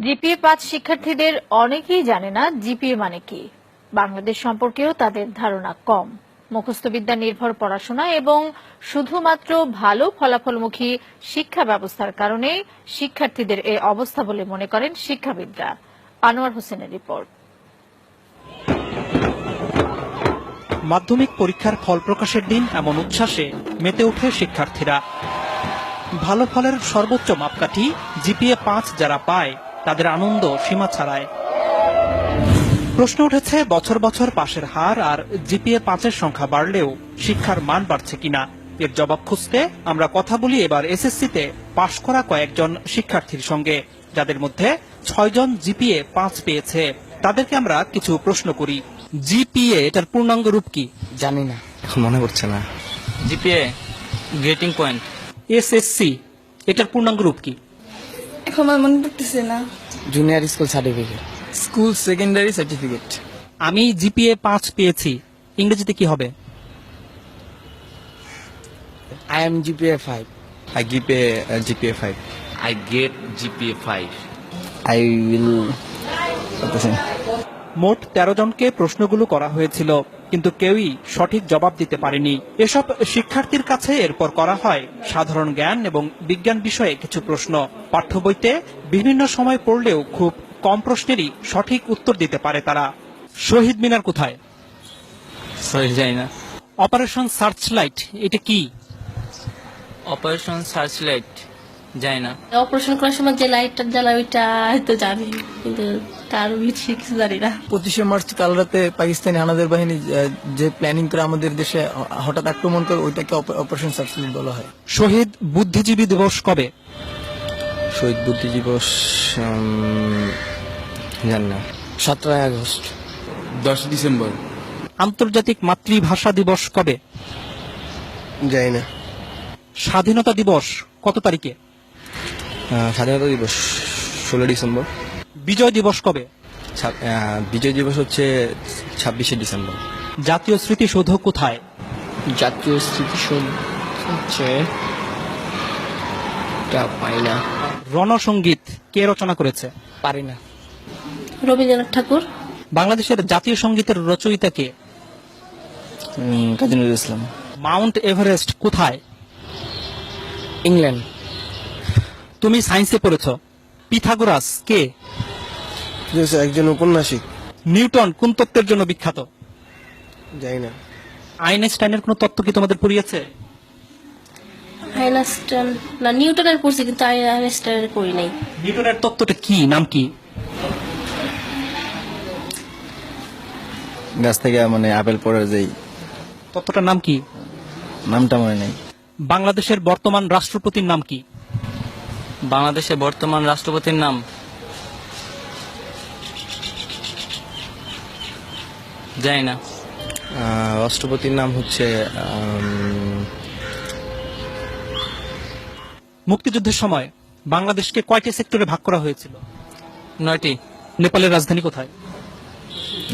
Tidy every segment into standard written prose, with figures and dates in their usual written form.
জিপিএ-5 শিক্ষার্থীদের অনেকেই জানে না জিপিএ মানে কি। বাংলাদেশ সম্পর্কেও তাদের ধারণা কম। মুখস্থবিদ্যা নির্ভর পড়াশোনা এবং শুধুমাত্র ভালো ফলাফলমুখী শিক্ষা ব্যবস্থার কারণে শিক্ষার্থীদের এই অবস্থা বলে মনে করেন শিক্ষাবিদরা। আনোয়ার হোসেনের রিপোর্ট। মাধ্যমিক পরীক্ষার ফল প্রকাশের দিন এমন উচ্ছ্বাসে মেতে ওঠে শিক্ষার্থীরা। ভালো ফলের সর্বোচ্চ মাপকাঠি জিপিএ-5 যারা পায় তাদের আনন্দ সীমা ছাড়ায়। প্রশ্ন উঠেছে বছর বছর পাশের হার আর জিপিএ-5-এর সংখ্যা বাড়লেও শিক্ষার মান বাড়ছে কিনা। এর জবাব খুঁজতে আমরা কথা বলি এবার এসএসসিতে পাশ করা কয়েকজন শিক্ষার্থীর সঙ্গে, যাদের মধ্যে 6 জন জিপিএ-5 পেয়েছে। তাদেরকে আমরা কিছু প্রশ্ন করি। জিপিএ এটার পূর্ণাঙ্গ রূপ কি? জানি না, এখন মনে পড়ছে না। GPA grating point. এসএসসি এটার পূর্ণাঙ্গ রূপ কি? এখন আমার মনে পড়তেছে না। Junior school certificate. School secondary certificate. আমি জিপিএ-5 পেয়েছি, ইংরেজিতে কি হবে? I am GPA 5. I give a GPA 5. I get GPA 5. I will. মোট 13 জনকে প্রশ্নগুলো করা হয়েছিল, কিন্তু কেউই সঠিক জবাব দিতে পারেনি। এসব শিক্ষার্থীর কাছে এরপর করা হয় সাধারণ জ্ঞান এবং বিজ্ঞান বিষয়ে কিছু প্রশ্ন। পাঠ্য বইতে বিভিন্ন সময় পড়লেও খুব কম প্রশ্নেরই সঠিক উত্তর দিতে পারে তারা। শহীদ মিনার কোথায়? সরি, জানি না। অপারেশন সার্চলাইট এটা কি? অপারেশন সার্চলাইট জানি না। অপারেশন করার সময় যে লাইটটা জ্বালায় ওইটা হয়তো জানি, কিন্তু তার বেশি কিছু জানি না। 25শে মার্চ কাল রাতে পাকিস্তানি হানাদার বাহিনী যে প্ল্যানিং করে আমাদের দেশে হঠাৎ আক্রমণ করে, ওইটাকে অপারেশন সার্চলাইট বলা হয়। শহীদ বুদ্ধিজীবী দিবস কবে? শহীদ বুদ্ধি দিবস জানি না। 17 আগস্ট। 10 ডিসেম্বর। আন্তর্জাতিক মাতৃভাষা দিবস কবে? জানি না। স্বাধীনতা দিবস কত তারিখে? স্বাধীনতা দিবস 16 ডিসেম্বর। বিজয় দিবস কবে? বিজয় দিবস হচ্ছে 26শে ডিসেম্বর। জাতীয় স্মৃতিসৌধ কোথায়? জাতীয় স্মৃতিসৌধ হচ্ছে পাই না। রণসঙ্গীত কে রচনা করেছে? পারি না। রবীন্দ্রনাথ ঠাকুর। বাংলাদেশের জাতীয় সঙ্গীতের রচয়িতা কে? কাজী নজরুল ইসলাম। মাউন্ট এভারেস্ট কোথায়? ইংল্যান্ড। তুমি সায়েন্সে পড়েছ। পিথাগোরাস কে? একজন ঔপন্যাসিক। নিউটন কোন তত্ত্বের জন্য বিখ্যাত? জানি না। আইনস্টাইনের কোন তত্ত্ব কি তোমাদের পড়িয়েছে? আইনস্টাইন না, নিউটনের পড়ছি, কিন্তু আইনস্টাইনের পড়ি নাই। নিউটনের তত্ত্বটা কি, নাম কি? গাছ থেকে মানে আপেল পড়ার যেই তত্ত্বটার নাম কি? নামটা মনে নেই। বাংলাদেশের বর্তমান রাষ্ট্রপতির নাম কি? বাংলাদেশের বর্তমান রাষ্ট্রপতির নাম জানি না। রাষ্ট্রপতির নাম হচ্ছে মুক্তিযুদ্ধের সময় বাংলাদেশকে কয়টি সেক্টরে ভাগ করা হয়েছিল? 9টি। নেপালের রাজধানী কোথায়?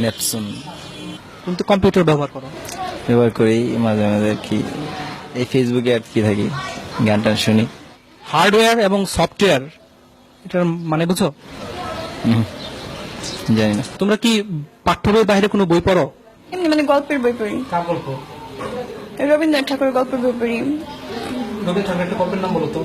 নেপসুন। কিন্তু কম্পিউটার ব্যবহার করো। ব্যবহার করি মাঝে মাঝে, কি এই ফেসবুকে আর কি থাকি, গান টান শুনি। হার্ডওয়্যার এবং সফটওয়্যার এটার মানে বুঝো? জানি না। তোমরা কি পাঠ্য বইয়ের বাইরে কোনো বই পড়ো? এমনি মানে গল্পের বই পড়ি। কার গল্প? রবীন্দ্রনাথ ঠাকুরের গল্পের বই পড়ি। রবীন্দ্রনাথ ঠাকুরের একটা গল্পের নাম বলো তো।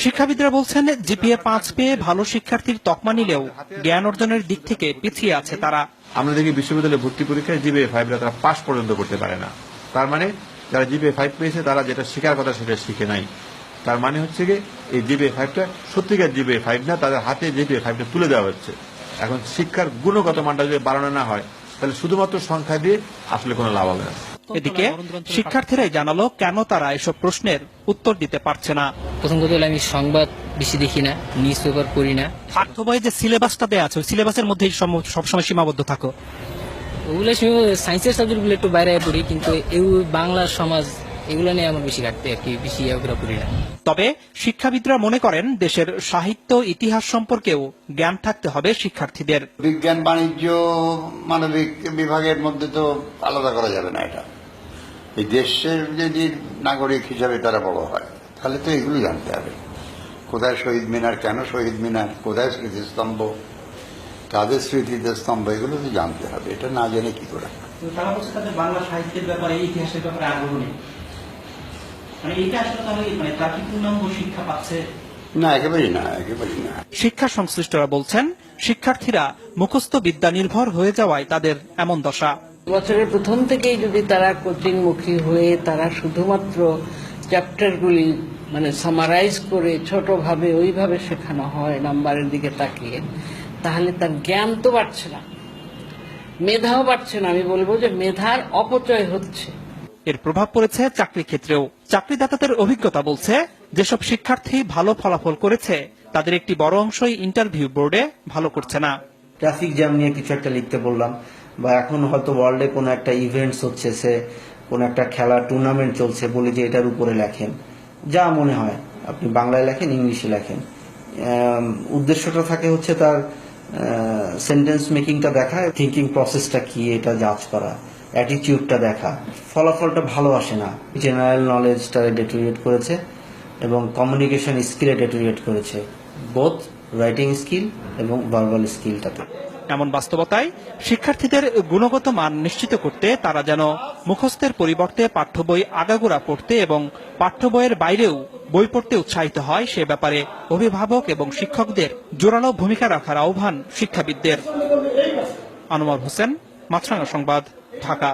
শিক্ষাবিদরা বলছেন জিপিএ-5 পেয়ে ভালো শিক্ষার্থীর তকমা নিলেও জ্ঞান অর্জনের দিক থেকে পিছিয়ে আছে তারা। আমরা দেখি বিশ্ববিদ্যালয়ে ভর্তি পরীক্ষায় জিপিএ-5 তারা পাস পর্যন্ত করতে পারে না। তার মানে যারা জিপিএ-5 পেয়েছে তারা যেটা শেখার কথা সেটা শিখে নাই। তার মানে হচ্ছে কি এই জিপিএ-5টা সত্যিকার জিপিএ-5 না, তাদের হাতে জিপিএ-5টা তুলে দেওয়া হচ্ছে। এখন শিক্ষার গুণগত মানটা যদি বাড়ানো না হয়, তাহলে শুধুমাত্র সংখ্যা দিয়ে আসলে কোনো লাভ হবে না। এদিকে শিক্ষার্থীরাই জানালো কেন তারা এসব প্রশ্নের উত্তর দিতে পারছে না। প্রথম কথা হলো আমি সংবাদ বেশি দেখি না, নিউজ পেপার পড়ি না। পাঠ্য বইয়ে যে সিলেবাসটা দেওয়া আছে ওই সিলেবাসের মধ্যেই সবসময় সীমাবদ্ধ থাকো। ওগুলো সায়েন্সের সাবজেক্টগুলো একটু বাইরে পড়ি, কিন্তু এই বাংলা সমাজ এগুলো নিয়ে আমার বেশি ঘাটতে আর কি, বেশি পড়ি না। তবে শিক্ষাবিদরা মনে করেন দেশের সাহিত্য ইতিহাস সম্পর্কেও জ্ঞান থাকতে হবে শিক্ষার্থীদের। বিজ্ঞান, বাণিজ্য, মানবিক বিভাগের মধ্যে তো আলাদা করা যাবে না। এটা এই দেশের যদি নাগরিক হিসাবে তারা বড় হয়, তাহলে তো এগুলো জানতে হবে। কোথায় শহীদ মিনার, কেন শহীদ মিনার, কোথায় স্মৃতিস্তম্ভ, কাদের স্মৃতিতে স্তম্ভ, এগুলো তো জানতে হবে। এটা না জেনে কি করে? তারা বলছে তাদের বাংলা সাহিত্যের ব্যাপারে, ইতিহাসের ব্যাপারে আগ্রহ নেই। মানে এইটা আসলে তাহলে মানে তারা কি পূর্ণাঙ্গ শিক্ষা পাচ্ছে? না, একেবারেই না, একেবারেই না। শিক্ষা সংশ্লিষ্টরা বলছেন, শিক্ষার্থীরা মুখস্থ বিদ্যা নির্ভর হয়ে যাওয়ায় তাদের এমন দশা। বছরের প্রথম থেকেই যদি তারা কোচিংমুখী হয়ে তারা শুধুমাত্র চ্যাপ্টারগুলি মানে সামারাইজ করে ছোটভাবে ওইভাবে শেখানো হয় নাম্বারের দিকে তাকিয়ে, তাহলে তার জ্ঞান তো বাড়ছে না, মেধাও বাড়ছে না। আমি বলবো যে মেধার অপচয় হচ্ছে। এর প্রভাব পড়েছে চাকরি ক্ষেত্রেও। চাকরিদাতাদের অভিজ্ঞতা বলছে, যেসব শিক্ষার্থী ভালো ফলাফল করেছে তাদের একটি বড় অংশই ইন্টারভিউ বোর্ডে ভালো করছে না। ট্রাফিক জ্যাম নিয়ে কিছু একটা লিখতে বললাম, বা এখন হয়তো ওয়ার্ল্ডে কোনো একটা ইভেন্টস হচ্ছে, সে কোনো একটা খেলা টুর্নামেন্ট চলছে, বলি যে এটার উপরে লেখেন, যা মনে হয় আপনি বাংলায় লেখেন, ইংলিশে লেখেন। উদ্দেশ্যটা থাকে হচ্ছে তার সেন্টেন্স মেকিংটা দেখা, থিঙ্কিং প্রসেসটা কি এটা জাজ করা, অ্যাটিটিউডটা দেখা। ফলাফলটা ভালো আসে না। জেনারেল নলেজটা ডেটোরিয়েট করেছে এবং কমিউনিকেশন স্কিলে ডেটোরিয়েট করেছে, বোথ রাইটিং স্কিল এবং ভার্বাল স্কিলটাতে। এমন বাস্তবতায় শিক্ষার্থীদের গুণগত মান নিশ্চিত করতে তারা যেন মুখস্থের পরিবর্তে পাঠ্য বই আগাগোড়া পড়তে এবং পাঠ্য বইয়ের বাইরেও বই পড়তে উৎসাহিত হয়, সে ব্যাপারে অভিভাবক এবং শিক্ষকদের জোরালো ভূমিকা রাখার আহ্বান শিক্ষাবিদদের। আনোয়ার হোসেন, মাছরাঙা সংবাদ, ঢাকা।